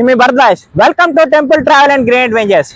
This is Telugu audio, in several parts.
Me Bharadwaj. Welcome to temple travel and green adventures.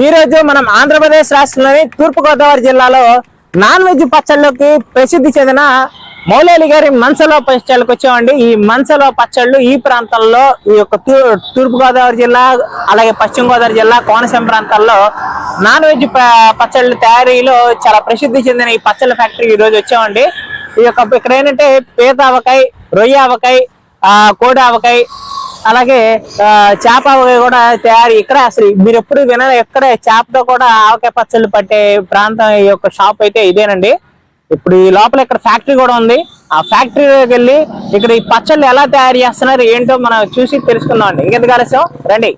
ఈ రోజు మనం ఆంధ్రప్రదేశ్ రాష్ట్రంలోని తూర్పుగోదావరి జిల్లాలో నాన్ వెజ్ పచ్చళ్ళకి ప్రసిద్ధి చెందిన మౌలేలి గారి మన్సలో పచ్చళ్ళకి వచ్చామండి. ఈ మన్సలో పచ్చళ్ళు ఈ ప్రాంతంలో ఈ యొక్క తూర్పుగోదావరి జిల్లా అలాగే పశ్చిమ గోదావరి జిల్లా కోనసీమ ప్రాంతాల్లో నాన్ వెజ్ పచ్చళ్ళ తయారీలో చాలా ప్రసిద్ధి చెందిన ఈ పచ్చళ్ళ ఫ్యాక్టరీ ఈ రోజు వచ్చామండి. ఈ యొక్క ఇక్కడ ఏంటంటే పీత ఆవకాయ, రొయ్య ఆవకాయ, కోడి ఆవకాయ, అలాగే చేప ఆవకాయ కూడా తయారు ఇక్కడ. అసలు మీరు ఎప్పుడు వినాలి, ఎక్కడే చేపతో కూడా ఆవకాయ పచ్చళ్ళు పట్టే ప్రాంతం ఈ యొక్క షాప్ అయితే ఇదేనండి. ఇప్పుడు ఈ లోపల ఇక్కడ ఫ్యాక్టరీ కూడా ఉంది. ఆ ఫ్యాక్టరీలోకి వెళ్ళి ఇక్కడ ఈ పచ్చళ్ళు ఎలా తయారు చేస్తున్నారు ఏంటో మనం చూసి తెలుసుకుందాం అండి. ఇంకెందుకు ఆలస్యం, రండి.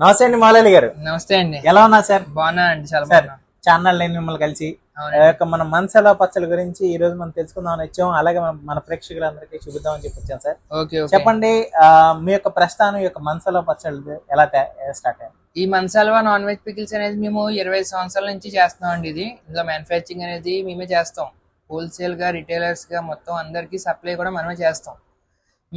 నమస్తే అండి మౌలేలి గారు. నమస్తే అండి. ఎలా ఉన్నా సార్? బాగున్నా అండి, చాలా బాగున్నా. ఛానల్ నేను మిమ్మల్ని కలిసి మన మన్సలో పచ్చళ్ళ గురించి ఈ రోజు మనం తెలుసుకుందామని వచ్చాం. అలాగే మన ప్రేక్షకులందరికీ చూపిద్దామని చెప్పి వచ్చాం సార్. చెప్పండి, మీ యొక్క ప్రస్థానం ఈ యొక్క మన్సలో పచ్చళ్ళు ఎలా స్టార్ట్ అయ్యారు? ఈ మన్సల్వా నాన్ వెజ్ పికిల్స్ అనేది మేము 20 సంవత్సరాల నుంచి చేస్తున్నాం అండి. ఇందులో మ్యానుఫ్యాక్చరింగ్ అనేది మేమే చేస్తాం. హోల్సేల్ గా, రిటైలర్స్ గా మొత్తం అందరికి సప్లై కూడా మనమే చేస్తాం.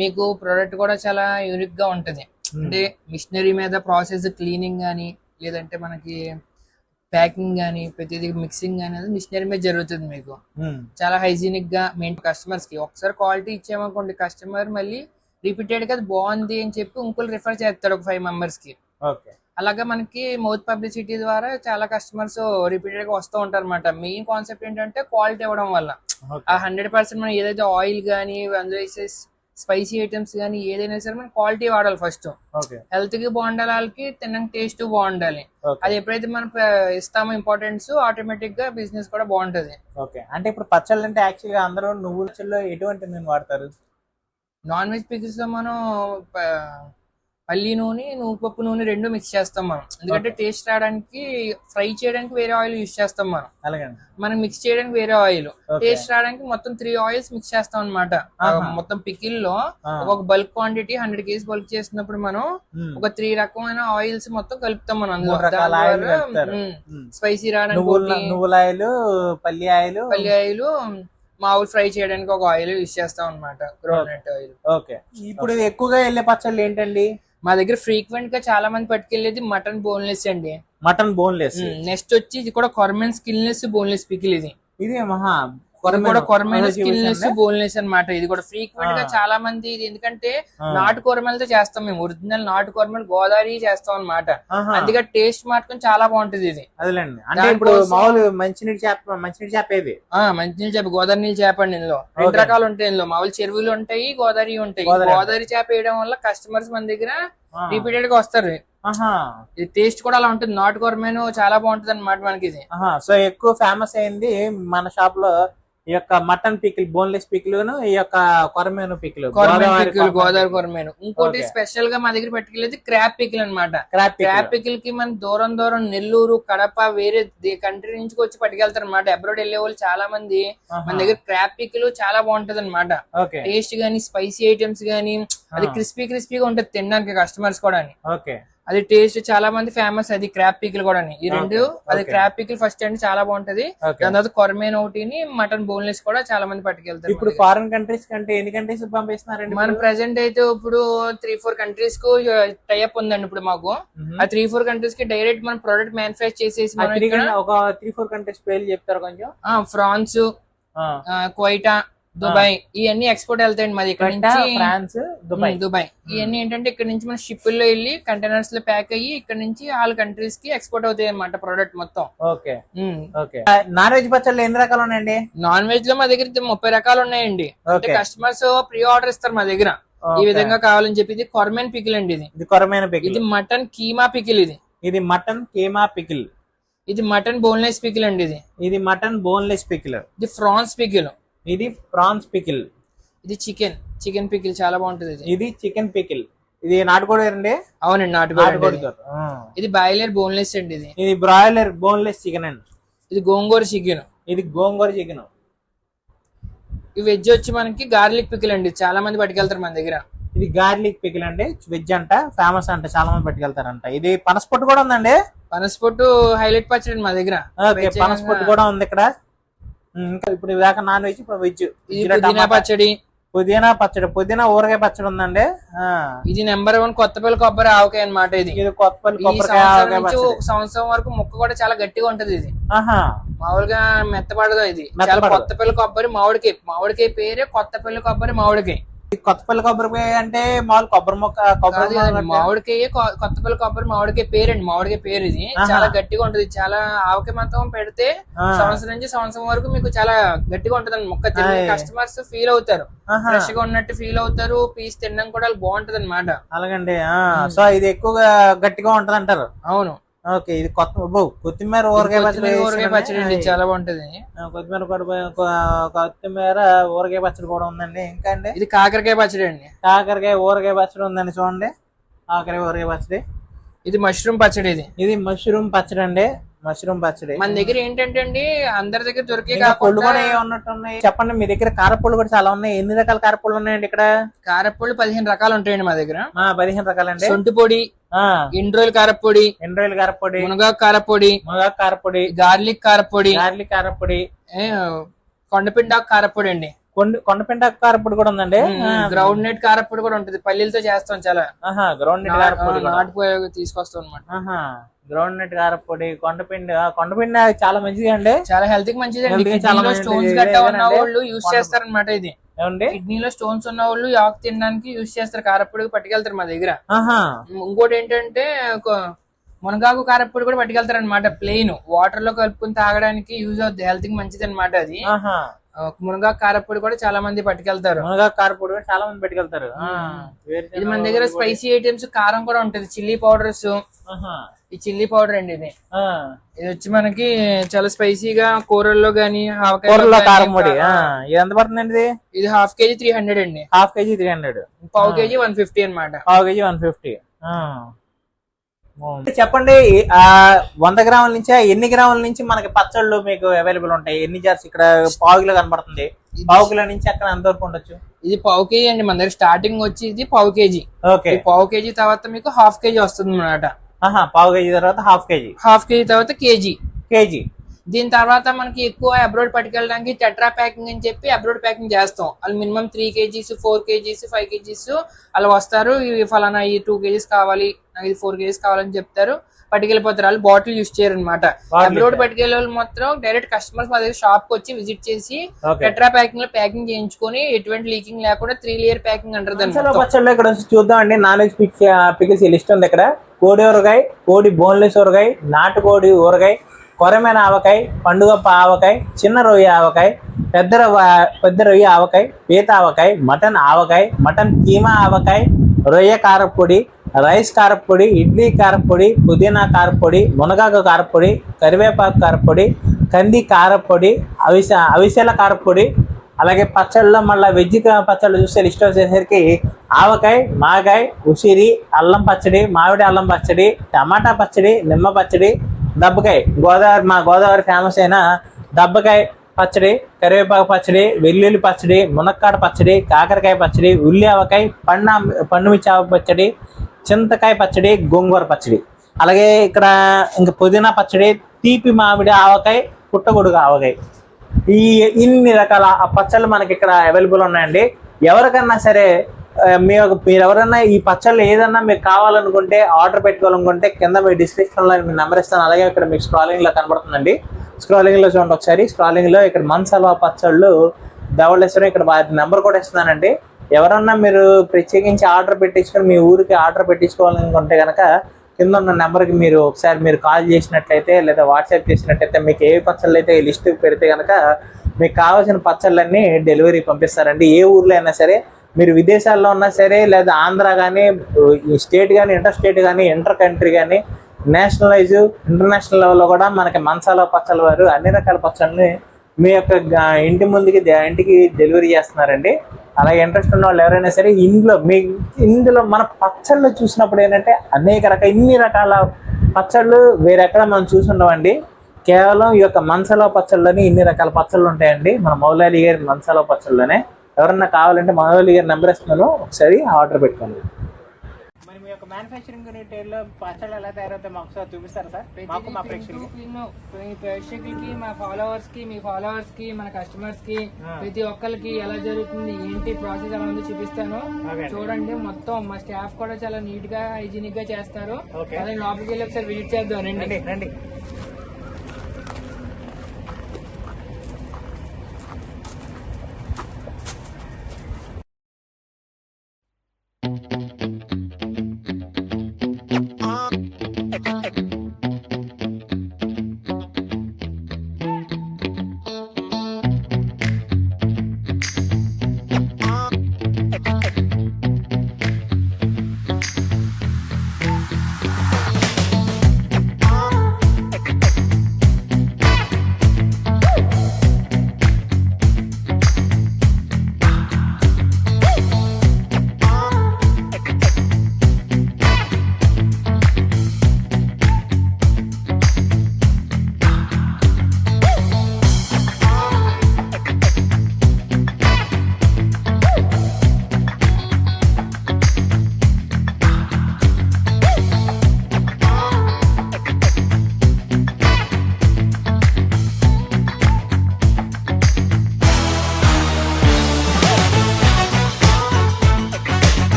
మీకు ప్రోడక్ట్ కూడా చాలా యూనిక్ గా ఉంటది. అంటే మిషనరీ మీద ప్రాసెస్, క్లీనింగ్ కానీ లేదంటే మనకి ప్యాకింగ్ కానీ ప్రతిదీ మిక్సింగ్ అనేది మిషనరీ మీద జరుగుతుంది. మీకు చాలా హైజీనిక్ గా మెయిన్ కస్టమర్స్ కి ఒకసారి క్వాలిటీ ఇచ్చామనుకోండి, కస్టమర్ మళ్ళీ రిపీటెడ్ గా బాగుంది అని చెప్పి ఇంకోళ్ళు రిఫర్ చేస్తాడు ఒక 5 మెంబర్స్ కి. అలాగా మనకి మౌత్ పబ్లిసిటీ ద్వారా చాలా కస్టమర్స్ రిపీటెడ్ గా వస్తూ ఉంటారు అనమాట. మెయిన్ కాన్సెప్ట్ ఏంటంటే క్వాలిటీ ఇవ్వడం వల్ల ఆ 100% మనం ఏదైతే ఆయిల్ గానీ అందులో స్పైసీ ఐటమ్స్ కానీ ఏదైనా సరే మనం క్వాలిటీ వాడాలి. ఫస్ట్ హెల్త్ కి బాగుండాలి, వాళ్ళకి తినడానికి టేస్ట్ బాగుండాలి. అది ఎప్పుడైతే మనం ఇస్తామో ఇంపార్టెన్స్, ఆటోమేటిక్ గా బిజినెస్ కూడా బాగుంటది. అంటే ఇప్పుడు పచ్చళ్ళు అంటే యాక్చువల్ గా అందరూ నువ్వుల ఎటువంటి నేను వాడతారు? నాన్ వెజ్ పికిల్స్ లో మనం పల్లి నూనె నువ్వుపప్పు నూనె రెండు మిక్స్ చేస్తాం మనం, ఎందుకంటే టేస్ట్ రావడానికి. ఫ్రై చేయడానికి వేరే ఆయిల్ యూస్ చేస్తాం మనం, అలాగండి. మనం మిక్స్ చేయడానికి వేరే ఆయిల్, టేస్ట్ రావడానికి మొత్తం 3 ఆయిల్స్ మిక్స్ చేస్తాం అనమాట. మొత్తం పికిల్ లో ఒక బల్క్ క్వాంటిటీ 100 kgs బల్క్ చేసినప్పుడు మనం ఒక 3 రకమైన ఆయిల్స్ మొత్తం కలుపుతాం మనం అందులో. స్పైసీ రావడానికి నువ్వుల ఆయిల్, పల్లి ఆయిల్, మామూలు ఫ్రై చేయడానికి ఒక ఆయిల్ యూస్ చేస్తాం అనమాట, గ్రౌండ్నట్ ఆయిల్. ఓకే. ఇప్పుడు ఎక్కువగా వెళ్ళే పచ్చళ్ళు ఏంటండి? మా దగ్గర ఫ్రీక్వెంట్ గా చాలా మంది పట్టుకెళ్ళేది మటన్ బోన్లెస్ అండి. Mutton boneless. నెక్స్ట్ వచ్చి ఇది కూడా కొరమెన్ స్కిన్లెస్ బోన్లెస్ పికిల్. ఇది కొరమెన్ స్కిన్లెస్ బోన్లెస్ అన్నమాట. ఇది కూడా ఫ్రీక్వెంట్ గా చాలా మంది, ఇది ఎందుకంటే నాటు కొరమలతో చేస్తాం మేము, ఒరిజినల్ నాటు కొరమలు గోదావరి చేస్తాం అన్నమాట. అందుకే టేస్ట్ మాత్రం చాలా బాగుంటది ఇది. అదేలేండి. అంటే ఇప్పుడు మామూలు మంచినీళ్ళు చేప ఇది. మంచినీళ్ళు చేప, గోదావరి నీళ్ళు చేప అండి. ఇందులో 2 రకాలు ఉంటాయి. ఇందులో మామూలు చెరువులు ఉంటాయి, గోదావరి ఉంటాయి. గోదావరి చేప వేయడం వల్ల కస్టమర్స్ మన దగ్గర రిపీటెడ్ గా వస్తారు. ఇది టేస్ట్ కూడా అలా ఉంటుంది. నాటు కొరమేను చాలా బాగుంటది అన్నమాట మనకి ఇది. సో ఎక్కువ ఫేమస్ అయింది మన షాప్ లో ఈ యొక్క మటన్ పికిల్, బోన్లెస్ పికిల్, ఈ యొక్క కొరమేను పికిల్, గోదావరి కొరమేను. ఇంకోటి స్పెషల్ గా మా దగ్గర పెట్టుకెళ్ళేది క్రాబ్ పికిల్ అనమాట. క్రాబ్ పికిల్ కి మన దూరం నెల్లూరు, కడప, వేరే కంట్రీ నుంచి వచ్చి పట్టుకెళ్తారు అనమాట. అబ్రాడ్ వెళ్ళే వాళ్ళు చాలా మంది మన దగ్గర క్రాబ్ పికిల్ చాలా బాగుంటది అనమాట. టేస్ట్ గానీ, స్పైసీ ఐటమ్స్ గానీ, అది క్రిస్పీగా ఉంటది తినడానికి కస్టమర్స్ కూడా. అది టేస్ట్ చాలా మంది ఫేమస్, అది క్రాబ్ పికిల్ కూడా. ఈ రెండు, అది క్రాబ్ పికిల్ ఫస్ట్ అండి చాలా బాగుంటది. దాని తర్వాత కొరమేన్ ఒకటి, మటన్ బోన్లెస్ కూడా చాలా మంది పట్టుకెళ్తారు. ఇప్పుడు ఫారెన్ కంట్రీస్ కంటే ఎన్ని కంట్రీస్ పంపిస్తున్నారండి? మనం ప్రెసెంట్ అయితే ఇప్పుడు 3-4 కంట్రీస్ కు టైఅప్ ఉందండి ఇప్పుడు మాకు. ఆ 3-4 కంట్రీస్ కి డైరెక్ట్ మనం ప్రొడక్ట్ మ్యానుఫ్యాక్చర్ చేసేసి ఒక 3-4 కంట్రీస్ పేర్లు చెప్తారు కొంచెం. ఫ్రాన్స్, క్వైటా, దుబాయ్, ఇవన్నీ ఎక్స్పోర్ట్ వెళ్తాయండి మాది ఇక్కడ నుంచి. ఫ్రాన్స్, దుబాయ్ ఇవన్నీ ఏంటంటే ఇక్కడ నుంచి మన షిప్ లో వెళ్ళి కంటైనర్స్ లో ప్యాక్ అయ్యి ఇక్కడ నుంచి ఆల్ కంట్రీస్ కి ఎక్స్పోర్ట్ అవుతాయి అన్నమాట ప్రోడక్ట్ మొత్తం. నాన్ వెజ్ పచ్చళ్ళు ఎన్ని రకాలు ఉన్నాయండి? నాన్ వెజ్ లో మా దగ్గర 30 రకాలు ఉన్నాయండి. అంటే కస్టమర్స్ ప్రీ ఆర్డర్ ఇస్తారు మా దగ్గర, ఈ విధంగా కావాలని చెప్పి. ఇది కొరమేన్ పికిల్ అండి. ఇది కొరమేన్ పికిల్. ఇది మటన్ కీమా పికిల్. ఇది మటన్ కీమా పికిల్. ఇది మటన్ బోన్లెస్ పికిల్ అండి. ఇది మటన్ బోన్లెస్ పికిల్. ఇది ఫ్రాన్స్ పికిల్. ఇది ప్రాన్స్ పికిల్. ఇది చికెన్ పికిల్ చాలా బాగుంటది. ఇది చికెన్ పికిల్. ఇది నాటుకోడి అండి? అవునండి, నాటుకోడి. ఇది బాయిలర్ బోన్లెస్ అండి. ఇది బ్రాయిలర్ బోన్లెస్ చికెన్ అండి. ఇది గోంగూర చికెన్. ఈ వెజ్ వచ్చి మనకి గార్లిక్ పికిల్ అండి. చాలా మంది పట్టుకెళ్తారు మన దగ్గర. ఇది గార్లిక్ పికిల్ అండి. వెజ్ అంట, ఫేమస్ అంట, చాలా మంది పట్టుకెళ్తారంట. ఇది పనసపొట్టు కూడా ఉందండి. పనసపొట్టు హైలైట్ పచ్చడి మా దగ్గర. పనసపొట్టు కూడా ఉంది ఇక్కడ. ఇంకా ఇప్పుడు దాకా నాన్ వెజ్, ఇప్పుడు వెజ్. పుదీనా పచ్చడి, పుదీనా ఊరగాయ పచ్చడి ఉందండి. ఇది నెంబర్ 1 కొత్తపల్లి కొబ్బరి ఆవకాయ అన్నమాట. ఇది కొత్తపల్లి సంవత్సరం వరకు ముక్క కూడా చాలా గట్టిగా ఉంటది. ఇది మామూలుగా మెత్తపడదు. ఇది చాలా కొత్తపల్లి కొబ్బరి మామిడికాయ పేరే కొత్తపల్లి కొబ్బరి మామిడికాయ. కొత్తపల్లి కొబ్బరికాయ అంటే మామూలు కొబ్బరి మొక్క, మామిడికాయ కొత్తపల్లి కొబ్బరి మామిడికాయ పేరండి. మామిడికాయ పేరు. ఇది చాలా గట్టిగా ఉంటది. చాలా ఆవకాయ మొత్తం పెడితే సంవత్సరం నుంచి సంవత్సరం వరకు మీకు చాలా గట్టిగా ఉంటది మొక్క. కస్టమర్స్ ఫీల్ అవుతారు, ఫ్రెష్ గా ఉన్నట్టు ఫీల్ అవుతారు. పీస్ తినడం కూడా బాగుంటది అనమాట. అలాగండి. సో ఇది ఎక్కువగా గట్టిగా ఉంటది అంటారు. అవును. ఓకే. ఇది కొత్తిమీర ఊరగాయ పచ్చడి చాలా బాగుంటది. కొత్తిమీర ఊరగాయ పచ్చడి కూడా ఉందండి. ఇంకా అండి ఇది కాకరకాయ పచ్చడి అండి. కాకరకాయ ఊరగాయ పచ్చడి ఉందండి. చూడండి, కాకరకాయ ఊరగాయ పచ్చడి. ఇది మష్రూమ్ పచ్చడి. ఇది మష్రూమ్ పచ్చడి అండి. మష్రూమ్ పచ్చడి మన దగ్గర ఏంటంటే అండి, అందరి దగ్గర దొరికే పళ్ళు కూడా ఉన్నట్టు ఉన్నాయి. చెప్పండి, మీ దగ్గర కారపళ్ళు కూడా చాలా ఉన్నాయి. ఎన్ని రకాల కారపళ్ళు ఉన్నాయండి ఇక్కడ? కారపళ్ళు 15 రకాలు ఉంటాయండి మా దగ్గర. 15 రకాలండి. సొంటి పొడి, ఎండ్రోయిల్ కారపొడి, మునగాకు కారపొడి, గార్లిక్ కారపొడి, కొండపిండాకు కారపొడి అండి. కొండపిండాకు కారపొడి కూడా ఉందండి. గ్రౌండ్ నట్ కారపొడి కూడా ఉంటుంది. పల్లీలతో చేస్తాం. చాలా గ్రౌండ్ నట్ కారపొడి నాటుకోయ తీసుకొస్తాం అనమాట. గ్రౌండ్ నట్ కారపొడి, కొండపిండి చాలా మంచిది అండి. చాలా హెల్త్ కి మంచిది అండి. కిడ్నీలో స్టోన్స్ గట్టా ఉన్న వాళ్ళు యూజ్ చేస్తారనమాట. ఇది కిడ్నీలో స్టోన్స్ ఉన్న వాళ్ళు ఆకు తినడానికి యూజ్ చేస్తారు. కారపొడి పట్టుకెళ్తారు మా దగ్గర. ఇంకోటి ఏంటంటే మునగాకు కారపొడి కూడా పట్టుకెళ్తారు అనమాట. ప్లెయిన్ వాటర్ లో కలుపుకుని తాగడానికి యూజ్ అవుతుంది. హెల్త్ కి మంచిది అనమాట. అది మునగాకు కారపొడి కూడా చాలా మంది పట్టుకెళ్తారు. ఇది మన దగ్గర స్పైసీ ఐటమ్స్ కారం కూడా ఉంటది. చిల్లీ పౌడర్స్, ఈ చిల్లీ పౌడర్ అండి. ఇది వచ్చి మనకి చాలా స్పైసీగా కూరల్లో గానీ కారం పొడి. ఎంత పడుతుందండి? ఇది ½ kg 300 అండి. ½ kg 300. పావు కేజీ 150 అనమాట. ½ kg 150. ఆ. చెప్పండి, 100 గ్రాముల నుంచి ఎన్ని గ్రాముల నుంచి మనకి పచ్చళ్ళు మీకు అవైలబుల్ ఉంటాయి? ఎన్ని జార్స్? ఇక్కడ పావు కిలో కనబడుతుంది, పావు కిలో నుంచి అక్కడ ఎంత వరకు ఉండొచ్చు? ఇది పావు కేజీ అండి మన దగ్గర స్టార్టింగ్ వచ్చి, ఇది పావు కేజీ. ఓకే, పావు కేజీ తర్వాత మీకు హాఫ్ కేజీ వస్తుంది అన్నమాట. పావు కేజీ తర్వాత హాఫ్ కేజీ, హాఫ్ కేజీ తర్వాత కేజీ. కేజీ. దీని తర్వాత మనకి ఎక్కువ అబ్రోడ్ పట్టుకెళ్ళడానికి టెట్రా ప్యాకింగ్ అని చెప్పి అబ్రోడ్ ప్యాకింగ్ చేస్తాం. వాళ్ళు మినిమం 3 కేజీస్ 4 కేజీస్ 5 కేజీస్ అలా వస్తారు. ఇవి ఫలానా ఈ 2 కేజీస్ కావాలి, నాకు ఇది 4 కేజీస్ కావాలని చెప్తారు, పట్టుకెళ్ళిపోతారు. వాళ్ళు బాటిల్ యూస్ చేయరు అనమాట. అబ్రోడ్ పట్టుకెళ్ళే వాళ్ళు మాత్రం డైరెక్ట్ కస్టమర్స్ మా దగ్గర షాప్ కి వచ్చి విజిట్ చేసి టెట్రా ప్యాకింగ్ లో ప్యాకింగ్ చేయించుకొని ఎటువంటి లీకింగ్ లేకుండా 3 లేయర్ ప్యాకింగ్ అంటారు దాన్ని. పచ్చళ్ళు ఇక్కడ చూద్దాం అండి. నాన్ వెజ్ పికిల్స్ లిస్ట్ ఉంది ఇక్కడ. కోడి ఊరగాయ, కోడి బోన్లెస్ ఊరగాయ, నాటుకోడి ఊరగాయ, కొరమైన ఆవకాయ, పండుగప్ప ఆవకాయ, చిన్న రొయ్య ఆవకాయ, పెద్ద రొయ్య ఆవకాయ, పీత ఆవకాయ, మటన్ ఆవకాయ, మటన్ కీమా ఆవకాయ, రొయ్య కారపొడి, రైస్ కారపొడి, ఇడ్లీ కారపొడి, పుదీనా కారపొడి, మునగాకు కారపొడి, కరివేపాకు కారపొడి, కంది కారపొడి, అవిసెల కారపొడి. అలాగే పచ్చళ్ళలో మళ్ళీ వెజ్ పచ్చళ్ళు చూస్తే లిస్ట్ వచ్చేసరికి ఆవకాయ, మాగాయ, ఉసిరి, అల్లం పచ్చడి, మామిడి అల్లం పచ్చడి, టమాటా పచ్చడి, నిమ్మ పచ్చడి, దబ్బకాయ. మా గోదావరి ఫేమస్ అయిన దబ్బకాయ పచ్చడి, కరివేపాకు పచ్చడి, వెల్లుల్లి పచ్చడి, మునక్కాడ పచ్చడి, కాకరకాయ పచ్చడి, ఉల్లి ఆవకాయ, పండుమిర్చి ఆవ పచ్చడి, చింతకాయ పచ్చడి, గోంగూర పచ్చడి. అలాగే ఇక్కడ ఇంకా పుదీనా పచ్చడి, తీపి మామిడి ఆవకాయ, పుట్టగొడుగు ఆవకాయ. ఇన్ని రకాల పచ్చళ్ళు మనకి ఇక్కడ అవైలబుల్ ఉన్నాయండి. ఎవరికన్నా సరే మీరు ఎవరన్నా ఈ పచ్చళ్ళు ఏదన్నా మీకు కావాలనుకుంటే, ఆర్డర్ పెట్టుకోవాలనుకుంటే కింద మీ డిస్క్రిప్షన్ లో మీ నెంబర్ ఇస్తాను. అలాగే ఇక్కడ మీకు స్క్రాలింగ్ లో కనబడుతుందండి. స్క్రాలింగ్ లో చూడండి ఒకసారి. స్క్రాలింగ్ లో ఇక్కడ మన్సల్వా పచ్చళ్ళు ధవళేశ్వరం, ఇక్కడ నెంబర్ కూడా ఇస్తున్నానండి. ఎవరన్నా మీరు ప్రత్యేకించి ఆర్డర్ పెట్టించుకొని మీ ఊరికి ఆర్డర్ పెట్టించుకోవాలనుకుంటే కనుక కింద ఉన్న నెంబర్కి మీరు ఒకసారి మీరు కాల్ చేసినట్లయితే లేదా వాట్సాప్ చేసినట్లయితే మీకు ఏ పచ్చళ్ళు అయితే ఈ లిస్ట్ పెడితే కనుక మీకు కావాల్సిన పచ్చళ్ళన్నీ డెలివరీ పంపిస్తారండి. ఏ ఊర్లో అయినా సరే, మీరు విదేశాల్లో ఉన్నా సరే, లేదా ఆంధ్ర కానీ, స్టేట్ కానీ, ఇంటర్ స్టేట్ కానీ, ఇంటర్ కంట్రీ కానీ, నేషనలైజ్ ఇంటర్నేషనల్ లెవెల్లో కూడా మనకి మన్సల్వా పచ్చళ్ళ వారు అన్ని రకాల పచ్చళ్ళని మీ యొక్క ఇంటికి డెలివరీ చేస్తున్నారండి. అలాగే ఇంట్రెస్ట్ ఉన్న వాళ్ళు ఎవరైనా సరే ఇందులో మన పచ్చళ్ళు చూసినప్పుడు ఏంటంటే ఇన్ని రకాల పచ్చళ్ళు వేరెక్కడ మనం చూసుండవండి. కేవలం ఈ యొక్క మన్సల్వా పచ్చళ్ళని ఇన్ని రకాల పచ్చళ్ళు ఉంటాయండి మన మౌలాలి గారి మన్సల్వా పచ్చళ్ళనే. ఎవరన్నా కావాలంటే మౌలాలి గారి నెంబర్ ఇస్తున్నాను, ఒకసారి ఆర్డర్ పెట్టుకోండి. మరి మీ యొక్క మ్యానుఫ్యాక్చరింగ్ యూనిట్లో పచ్చళ్ళు ఎలా తయారవుతాయి మాకు ఒకసారి చూపిస్తారా సార్? మాకు మా ప్రేక్షకులకి, మా ఫాలోవర్స్ కి, మీ ఫాలోవర్స్ కి, మన కస్టమర్స్ కి, ప్రతి ఒక్కరికి ఎలా జరుగుతుంది, ఏంటి ప్రాసెస్ ఎలా ఉందో చూపిస్తాను. చూడండి, మొత్తం మా స్టాఫ్ కూడా చాలా నీట్ గా హైజీనిక్ గా చేస్తారు. అదే లోపలికి వెళ్ళి ఒకసారి విజిట్ చేద్దాం. రండి.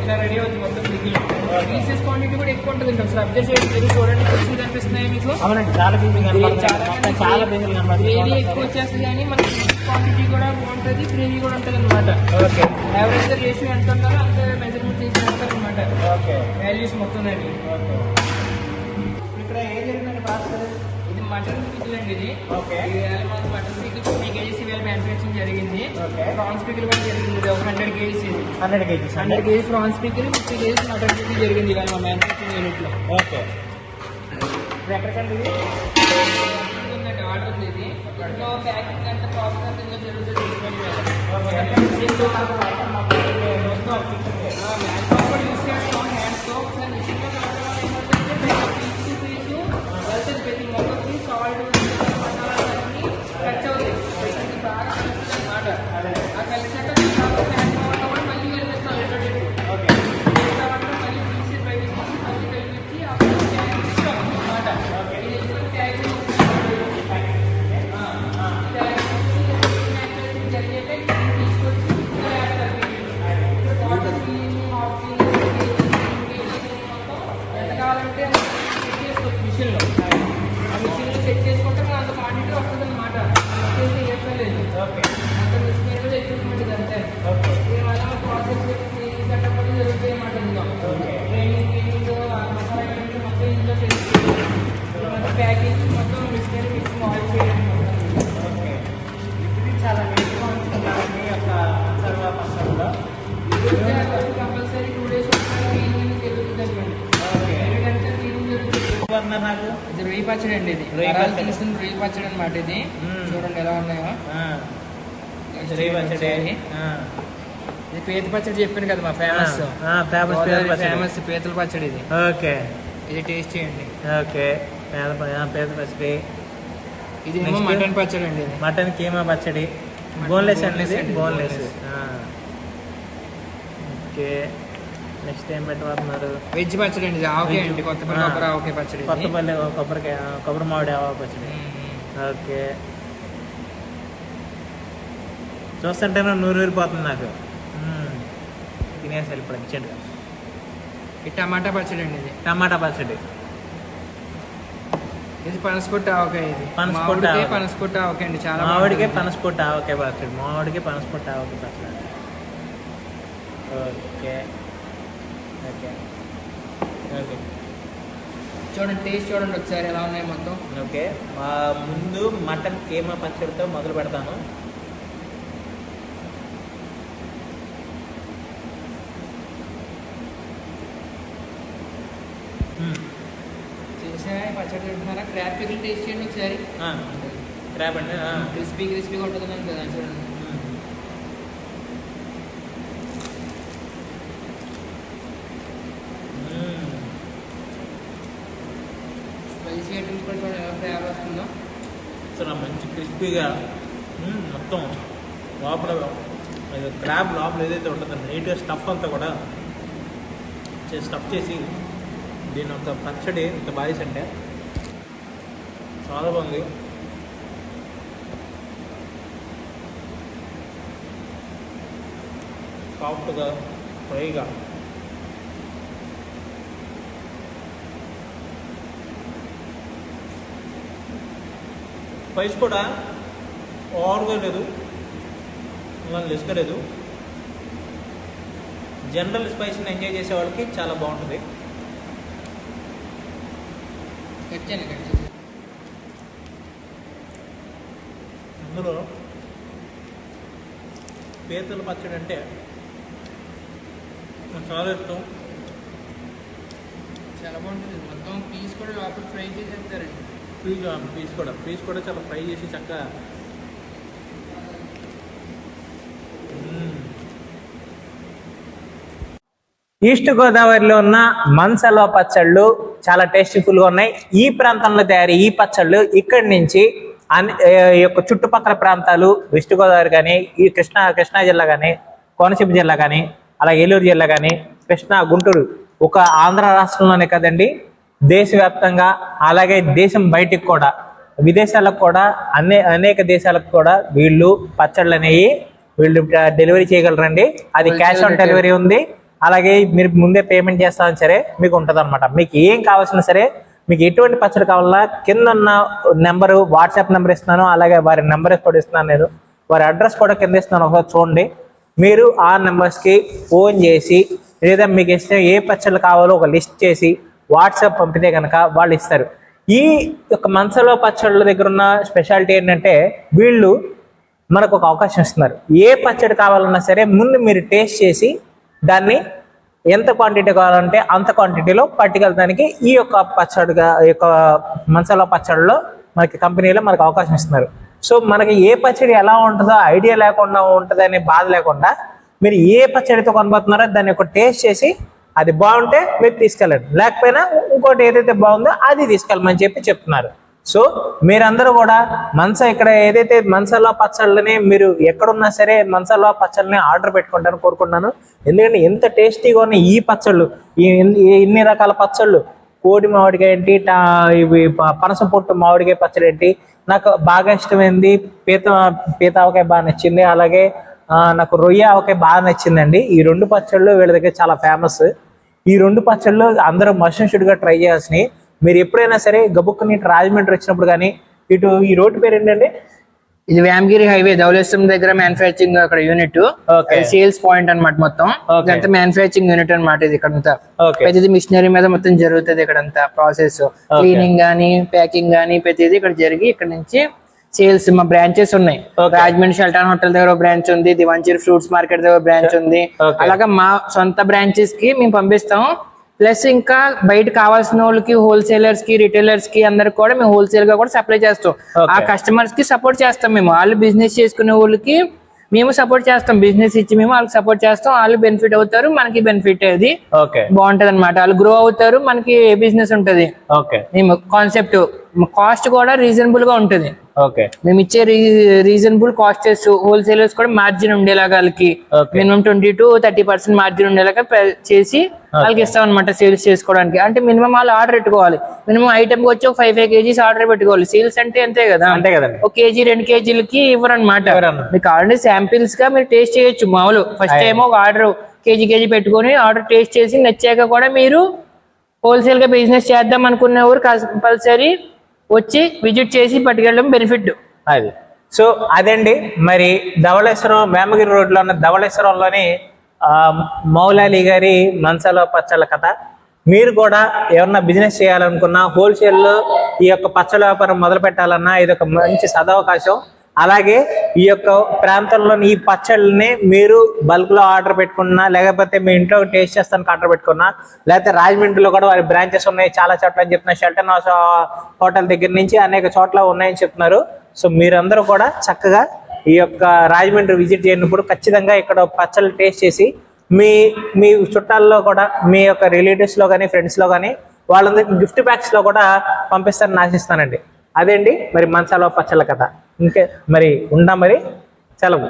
ఇలా రెడీ అవుతుంది మొత్తం పికిల్. పీసెస్ క్వాంటిటీ కూడా ఎక్కువ ఉంటుంది. ఒకసారి అబ్జర్వ్ చేయండి, మీరు చూడండి పీసెస్ కనిపిస్తున్నాయి మీకు. అవునండి, చాలా గ్రేవీ ఎక్కువ వచ్చేస్తుంది కానీ మనకి పీసెస్ క్వాంటిటీ కూడా బాగుంటుంది, గ్రేవీ కూడా ఉంటుంది అనమాట. ఓకే, యావరేజ్ గా రేషియో ఎంత ఉంటుందో అంత మెజర్మెంట్ చేసి వేస్తారు అనమాట. ఓకే, వాల్యూస్ మొత్తం దాన్ని. ఇక్కడ ఏం జరిగిందండి ప్రాసెస్? ఇది మటన్ పికిల్ అండి. ఇది ఓకే, మనకి మటన్ పికిల్ 50 కేజీస్ ఇవాళ మ్యానుఫ్యాక్చరింగ్ జరిగింది. ప్రాన్స్ పికిల్ కూడా జరిగింది. ఇది ఒక 100 కేజీస్. ఇది 100 kgs. 100 kgs prawns pickle, 50 kgs mutton pickle జరిగింది ఇవాళ మా మ్యానుఫ్యాక్చరింగ్ యూనిట్ లో. ఓకే, ఇప్పుడు ఎక్కడికండి ఇది? ఆర్డర్ ఉంది. ఇది ఇంట్లో ప్యాకింగ్ అంతా ప్రాసెస్ అంతా ఇందులో జరుగుతుంది. యూస్ చేస్తాం హ్యాండ్స్ తో. ఒకసారి మిషన్ లో ప్రతి మొక్కకి సాల్ట్ మసాలాలన్నీ ఖర్చు అవుతాయి. ప్రతి బాగా కలుస్తుంది అనమాట. ఆ కలిసాక కూడా మళ్ళీ కలిపిస్తాం. మళ్ళీ తీసి బయట మళ్ళీ కలిపించి అప్పుడు ట్యాగ్ ఇస్తాం అనమాట. ఎంత కావాలంటే సెట్ చేసుకోవచ్చు మిషన్లో. ఆ మిషన్లో సెట్ చేసుకుంటే మనకు అంత క్వాంటిటీ వస్తుంది అనమాట. వచ్చేసి ఏర్పడలేదు. అంత మిషన్ మీద ఎక్కువ అంతే. దీనివల్ల ప్రాసెస్ సెటప్ కూడా జరుగుతాయి అన్నమాట. ఇందులో ట్రైనింగ్ మసాలా ఐటమ్స్ మొత్తం ఇందులో చేసుకోవచ్చు. మొత్తం ప్యాకేజ్ మొత్తం మిషన్ మిక్స్ ఆయిల్ చేయడం. చాలా నీట్గా ఉంచుకున్నారండి యొక్క మసాలా పచ్చడిలో. కంపల్సరీ 2 days ఒకసారి క్లీనింగ్ జరుగుతుంది అనమాట. ఎందుకంటే క్లీనింగ్ జరుగుతుంది. నాకు ఇది రొయ్యి పచ్చడి అండి. ఇది తీసుకుని రొయ్యి పచ్చడి అనమాట. ఇది చూడండి ఎలా ఉన్నాయో. ఇది పీత పచ్చడి చెప్పాను కదా మా ఫేమస్ ఫేమస్ పీతల పచ్చడి. ఇది ఓకే, ఇది టేస్ట్ చేయండి. ఓకే, పీత పచ్చడి. ఇది ఏమో మటన్ పచ్చడి అండి. మటన్ కీమా పచ్చడి, బోన్లెస్ అండి. బోన్లెస్. ఓకే, నెక్స్ట్ ఏం పెట్టబోతున్నారు? వెజ్ పచ్చడి అండి. ఆవకాయ అండి, కొత్తపల్లి కొబ్బరి ఆవకాయ పచ్చడి. కొత్తపల్లి కొబ్బరి మామిడి ఆవకాయ పచ్చడి. ఓకే, చూస్తుంటే నూరు ఊరిపోతుంది నాకు. తినేసారు ఇప్పుడు ఇచ్చాడు. ఈ టమాటా పచ్చడి అండి. ఇది టమాటా పచ్చడి. ఇది పనసపొట్టు ఆవకాయ. ఇది పనసపొట్టు ఆవకాయ అండి. చాలా మామిడికే పనసపొట్టు ఆవకాయ పచ్చడి. మామిడికే పనసపొట్టు ఆవకాయ పచ్చడి. ఓకే, ఓకే, ఓకే, చూడండి టేస్ట్ చూడండి ఒకసారి ఎలా ఉన్నాయి మొత్తం. ఓకే, ముందు మటన్ కీమా పచ్చడితో మొదలు పెడతాను. చేసా పచ్చడి తింటున్నారా? క్రాబ్ పికిల్ టేస్ట్ చేయండి ఒకసారి. క్రాబ్ అండి, క్రిస్పీగా ఉంటుంది కదా చూడండి. స్పైసీ ఐటమ్స్ కూడా చూడండి ఎలా ఫ్లేవర్ వస్తుందో. అసలు మంచి క్రిస్పీగా మొత్తం లోపల క్రాబ్ లోపల ఏదైతే ఉంటుందో నీట్గా స్టఫ్ అంతా కూడా స్టఫ్ చేసి దీని ఒక పచ్చడి ఇంత బాయిస్ అంటే చాలా బాగుంది. సాఫ్ట్గా ఫ్రైగా స్పైస్ కూడా ఓవర్గా లేదు, లెస్గా లేదు. జనరల్ స్పైస్ని ఎంజాయ్ చేసే వాళ్ళకి చాలా బాగుంటుంది. అందులో పీతల పచ్చడి అంటే నాకు చాలా ఇష్టం. చాలా బాగుంటుంది. మొత్తం పీస్ కూడా లోపల ఫ్రై చేసేస్తారండి. పీస్ కూడా చాలా ఫ్రై చేసి చక్కగా ఈస్ట్ గోదావరిలో ఉన్న మన్సల్వ పచ్చళ్ళు చాలా టేస్టీఫుల్గా ఉన్నాయి. ఈ ప్రాంతంలో తయారీ ఈ పచ్చళ్ళు ఇక్కడి నుంచి ఈ యొక్క చుట్టుపక్కల ప్రాంతాలు వెస్ట్ గోదావరి కానీ, ఈ కృష్ణా జిల్లా కానీ, కోనసీమ జిల్లా కానీ, అలాగే ఏలూరు జిల్లా కానీ, కృష్ణా, గుంటూరు, ఒక ఆంధ్ర రాష్ట్రంలోనే కదండి, దేశవ్యాప్తంగా అలాగే దేశం బయటికి కూడా, విదేశాలకు కూడా, అనేక దేశాలకు కూడా వీళ్ళు పచ్చళ్ళు అనేవి వీళ్ళు డెలివరీ చేయగలరండి. అది క్యాష్ ఆన్ డెలివరీ ఉంది. అలాగే మీరు ముందే పేమెంట్ చేస్తామని సరే మీకు ఉంటుంది అనమాట. మీకు ఏం కావాల్సిన సరే, మీకు ఎటువంటి పచ్చడి కావాలన్నా కింద ఉన్న నెంబరు, వాట్సాప్ నెంబర్ ఇస్తున్నాను, అలాగే వారి నెంబర్ కూడా ఇస్తున్నాను, నేను వారి అడ్రస్ కూడా కింద ఇస్తున్నాను, ఒకసారి చూడండి. మీరు ఆ నెంబర్స్కి ఫోన్ చేసి లేదా మీకు ఇష్టం ఏ పచ్చళ్ళు కావాలో ఒక లిస్ట్ చేసి వాట్సాప్ పంపితే కనుక వాళ్ళు ఇస్తారు. ఈ యొక్క మంచలో పచ్చళ్ళ దగ్గర ఉన్న స్పెషాలిటీ ఏంటంటే వీళ్ళు మనకు ఒక అవకాశం ఇస్తున్నారు. ఏ పచ్చడి కావాలన్నా సరే ముందు మీరు టేస్ట్ చేసి దాన్ని ఎంత క్వాంటిటీ కావాలంటే అంత క్వాంటిటీలో పట్టుకెళ్ళడానికి ఈ యొక్క పచ్చడిగా, ఈ యొక్క మసాలా పచ్చడిలో మనకి కంపెనీలో మనకు అవకాశం ఇస్తున్నారు. సో మనకి ఏ పచ్చడి ఎలా ఉంటుందో ఐడియా లేకుండా ఉంటుంది అనే బాధ లేకుండా మీరు ఏ పచ్చడితో కొనబోతున్నారో దాన్ని ఒక టేస్ట్ చేసి అది బాగుంటే మీరు తీసుకెళ్ళండి, లేకపోయినా ఇంకోటి ఏదైతే బాగుందో అది తీసుకెళ్ళమని చెప్తున్నారు. సో మీరందరూ కూడా ఇక్కడ ఏదైతే మసాలా పచ్చళ్ళని మీరు ఎక్కడున్నా సరే మసాలా పచ్చళ్ళని ఆర్డర్ పెట్టుకుంటారని కోరుకుంటున్నాను. ఎందుకంటే ఎంత టేస్టీగా ఉన్న ఈ పచ్చళ్ళు, ఇన్ని రకాల పచ్చళ్ళు, కోడి మామిడికాయ ఏంటి, ఇవి పనస పొట్టు మామిడికాయ పచ్చడి ఏంటి, నాకు బాగా ఇష్టమైంది పీతావకాయ బాగా నచ్చింది, అలాగే నాకు రొయ్య ఆవకాయ బాగా నచ్చిందండి. ఈ 2 పచ్చళ్ళు వీళ్ళ దగ్గర చాలా ఫేమస్. ఈ 2 పచ్చళ్ళు అందరూ మస్ట్ షుడ్గా ట్రై చేయాల్సినవి. మీరు ఎప్పుడైనా సరే గబుక్కుని రాజమండ్రి వచ్చినప్పుడు కానీ ఇటు ఈ రోడ్డు పేరు ఏంటండి? ఇది వేమగిరి హైవే ధవళేశ్వరం దగ్గర మ్యానుఫ్యాక్చరింగ్ అక్కడ యూనిట్, సేల్స్ పాయింట్ అనమాట. మొత్తం ఇదంతా మ్యానుఫ్యాక్చరింగ్ యూనిట్ అనమాట. ఇది ఇక్కడంతా ప్రతిదీ మిషనరీ మీద మొత్తం జరుగుతుంది. ఇక్కడంతా ప్రాసెస్ క్లీనింగ్ గానీ ప్యాకింగ్ గానీ ప్రతిదీ ఇక్కడ జరిగి ఇక్కడ నుంచి సేల్స్. మా బ్రాంచెస్ ఉన్నాయి. రాజమండ్రి షెల్టన్ హోటల్ దగ్గర బ్రాంచ్ ఉంది, దివాంచూరి ఫ్రూట్స్ మార్కెట్ దగ్గర బ్రాంచ్ ఉంది. అలాగా మా సొంత బ్రాంచెస్ కి మేము పంపిస్తాం. ప్లస్ ఇంకా బయట కావాల్సిన వాళ్ళకి, హోల్సేలర్స్ కి, రిటైలర్స్ కి అందరికి కూడా మేము హోల్సేల్ గా కూడా సప్లై చేస్తాం. ఆ కస్టమర్స్ కి సపోర్ట్ చేస్తాం. మేము వాళ్ళు బిజినెస్ చేసుకునే వాళ్ళకి మేము సపోర్ట్ చేస్తాం. బిజినెస్ ఇచ్చి మేము వాళ్ళకి సపోర్ట్ చేస్తాం. వాళ్ళు బెనిఫిట్ అవుతారు, మనకి బెనిఫిట్ అది బాగుంటది అనమాట. వాళ్ళు గ్రో అవుతారు, మనకి బిజినెస్ ఉంటది. కాన్సెప్ట్ కాస్ట్ కూడా రీజనబుల్ గా ఉంటది. మేము ఇచ్చే రీజనబుల్ కాస్ట్, హోల్సేలర్స్ కూడా మార్జిన్ ఉండేలాగా వాళ్ళకి మినిమం 20 to 30% మార్జిన్ ఉండేలాగా చేసి వాళ్ళకి ఇస్తాం అనమాట సేల్స్ చేసుకోవడానికి. అంటే మినిమం వాళ్ళు ఆర్డర్ పెట్టుకోవాలి. మినిమం ఐటమ్ వచ్చి ఒక 5 kgs ఆర్డర్ పెట్టుకోవాలి. సేల్స్ అంటే అంతే కదా, ఒక కేజీ 2 kgలకి ఇవ్వరు అనమాట. మీకు ఆల్రెడీ శాంపిల్స్ గా మీరు టేస్ట్ చేయొచ్చు. మామూలు ఫస్ట్ టైం ఒక ఆర్డర్ కేజీ పెట్టుకొని ఆర్డర్ టేస్ట్ చేసి నచ్చాక కూడా మీరు హోల్సేల్ గా బిజినెస్ చేద్దాం అనుకునే ఊరు కంపల్సరీ వచ్చి విజిట్ చేసి పట్టుకెళ్ళడం బెనిఫిట్ అది. సో అదండి మరి ధవళేశ్వరం, వేమగిరి రోడ్లో ఉన్న ధవళేశ్వరంలోని మౌలాలి గారి మసాలా పచ్చళ్ళ కథ. మీరు కూడా ఎవరన్నా బిజినెస్ చేయాలనుకున్నా, హోల్సేల్లో ఈ యొక్క పచ్చళ్ళ వ్యాపారం మొదలు పెట్టాలన్నా ఇది ఒక మంచి సదవకాశం. అలాగే ఈ యొక్క ప్రాంతంలోని ఈ పచ్చళ్ళని మీరు బల్క్లో ఆర్డర్ పెట్టుకున్నా, లేకపోతే మీ ఇంట్లో టేస్ట్ చేస్తానికి ఆర్డర్ పెట్టుకున్నా, లేకపోతే రాజమండ్రిలో కూడా వారి బ్రాంచెస్ ఉన్నాయి చాలా చోట్ల అని చెప్తున్నారు. షెల్టన్ హోటల్ దగ్గర నుంచి అనేక చోట్ల ఉన్నాయని చెప్తున్నారు. సో మీరందరూ కూడా చక్కగా ఈ యొక్క రాజమండ్రి విజిట్ చేయనప్పుడు ఖచ్చితంగా ఇక్కడ పచ్చళ్ళు టేస్ట్ చేసి మీ చుట్టాల్లో కూడా, మీ యొక్క రిలేటివ్స్లో కానీ ఫ్రెండ్స్లో కానీ వాళ్ళందరికీ గిఫ్ట్ ప్యాక్స్లో కూడా పంపిస్తారని ఆశిస్తానండి. అదేండి మరి మసాలా పచ్చళ్ళ కథ. ఇంకే మరి ఉందా మరి సెలవు.